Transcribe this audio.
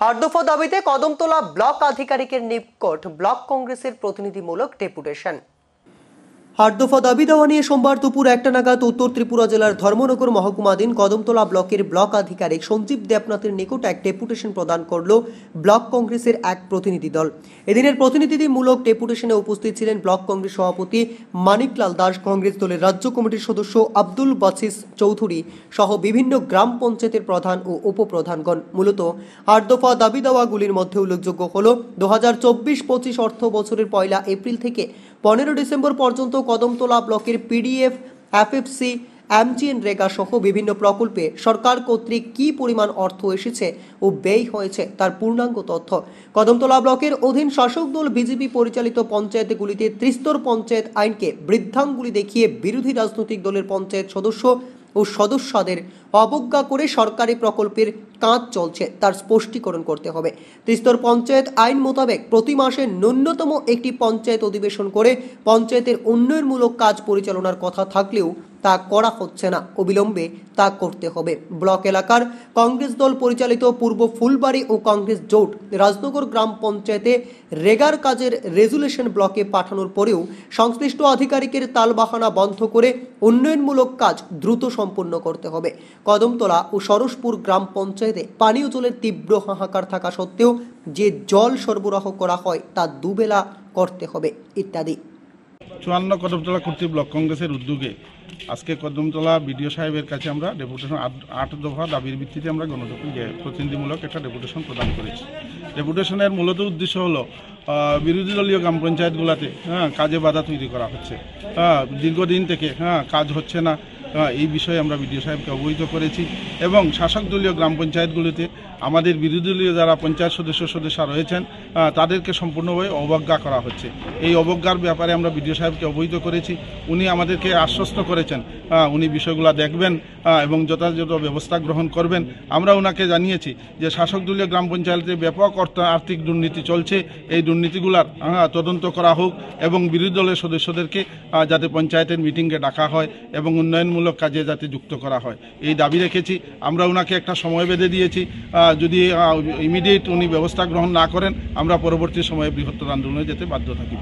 আট দফা দাবিতে কদমতলা ব্লক আধিকারিকের নিকট ব্লক কংগ্রেসের প্রতিনিধিমূলক ডেপুটেশন। 8 দফা দাবি দেওয়া নিয়ে সোমবার দুপুর 1টা নাগাদ উত্তর ত্রিপুরা জেলার ধর্মনগর মহকুমাধীন কদমতলা ব্লকের ব্লক আধিকারিক সঞ্জীব দেবনাথের নিকট এক ডেপুটেশন প্রদান করল ব্লক কংগ্রেসের এক প্রতিনিধি দল। এদিনের প্রতিনিধিমূলক ডেপুটেশনে উপস্থিত ছিলেন ব্লক কংগ্রেস সভাপতি মানিকলাল দাস, কংগ্রেস দলের রাজ্য কমিটির সদস্য আব্দুল বাসিস চৌধুরী সহ বিভিন্ন গ্রাম পঞ্চায়েতের প্রধান ও উপপ্রধানগণ। মূলত 8 দফা দাবি দেওয়াগুলির মধ্যে উল্লেখযোগ্য হল 2024-25 অর্থ বছরের 1 এপ্রিল থেকে 15 ডিসেম্বর পর্যন্ত কদমতলা ব্লকের পিডিএফ, এফএফসি, এমজিএনরেগা সহ বিভিন্ন প্রকল্পে সরকার কর্তৃক কি পরিমাণ অর্থ এসেছে ও ব্যয় হয়েছে তার পূর্ণাঙ্গ তথ্য। কদমতলা ব্লকের অধীন শাসক দল বিজেপি পরিচালিত পঞ্চায়েতগুলিতে ত্রিস্তর পঞ্চায়েত আইনকে বৃদ্ধাঙ্গুলি দেখিয়ে বিরোধী রাজনৈতিক দলের পঞ্চায়েত সদস্য ও সদস্যদের অবজ্ঞা করে সরকারি প্রকল্পের কাজ চলছে তার স্পষ্টীকরণ করতে হবে। ত্রিস্তর পঞ্চায়েত আইন মোতাবেক প্রতি মাসে ন্যূনতম একটি পঞ্চায়েত অধিবেশন করে পঞ্চায়েতের উন্নয়নমূলক কাজ পরিচালনার কথা থাকলেও তা করা হচ্ছে না, অবিলম্বে তা করতে হবে। ব্লক এলাকার কংগ্রেস দল পরিচালিত পূর্ব ফুলবাড়ি ও কংগ্রেস জোট রাজনগর গ্রাম পঞ্চায়েতে রেগার কাজের রেজুলেশন ব্লকে পাঠানোর পরেও সংশ্লিষ্ট আধিকারিকের তালবাহানা বন্ধ করে উন্নয়নমূলক কাজ দ্রুত সম্পন্ন করতে হবে। কদমতলা ও সরসপুর গ্রাম পঞ্চায়েতে পানীয় জলের তীব্র হাহাকার থাকা সত্ত্বেও যে জল সরবরাহ করা হয় তা দুবেলা করতে হবে ইত্যাদি। 54 কদমতলা কর্তৃক ব্লক কংগ্রেসের উদ্যোগে আজকে কদমতলা বিডিও সাহেবের কাছে আমরা ডেপুটেশন 8 দফা দাবির ভিত্তিতে আমরা প্রতিনিধিমূলক একটা ডেপুটেশন প্রদান করেছি। ডেপুটেশনের মূলত উদ্দেশ্য হলো বিরোধী দলীয় গ্রাম পঞ্চায়েতগুলোতে কাজে বাধা তৈরি করা হচ্ছে, দীর্ঘদিন থেকে কাজ হচ্ছে না, এই বিষয়ে আমরা বিডিও সাহেবকে অবহিত করেছি এবং শাসক দলীয় গ্রাম পঞ্চায়েতগুলিতে আমাদের বিরোধী দলীয় যারা পঞ্চায়েত সদস্য রয়েছেন তাদেরকে সম্পূর্ণভাবে অবজ্ঞা করা হচ্ছে। এই অবজ্ঞার ব্যাপারে আমরা বিডিও সাহেবকে অবহিত করেছি। উনি আমাদেরকে আশ্বস্ত করেছেন উনি বিষয়গুলো দেখবেন এবং যথাযথ ব্যবস্থা গ্রহণ করবেন। আমরা ওনাকে জানিয়েছি যে শাসক দলীয় গ্রাম পঞ্চায়েতে ব্যাপক আর্থিক দুর্নীতি চলছে, এই দুর্নীতিগুলার তদন্ত করা হোক এবং বিরোধী দলের সদস্যদেরকে যাতে পঞ্চায়েতের মিটিংয়ে ডাকা হয় এবং উন্নয়নমূলক কাজে যাতে যুক্ত করা হয় এই দাবি রেখেছি। আমরা ওনাকে একটা সময় বেঁধে দিয়েছি, যদি ইমিডিয়েট উনি ব্যবস্থা গ্রহণ না করেন আমরা পরবর্তী সময়ে বৃহত্তর আন্দোলনে যেতে বাধ্য থাকিব।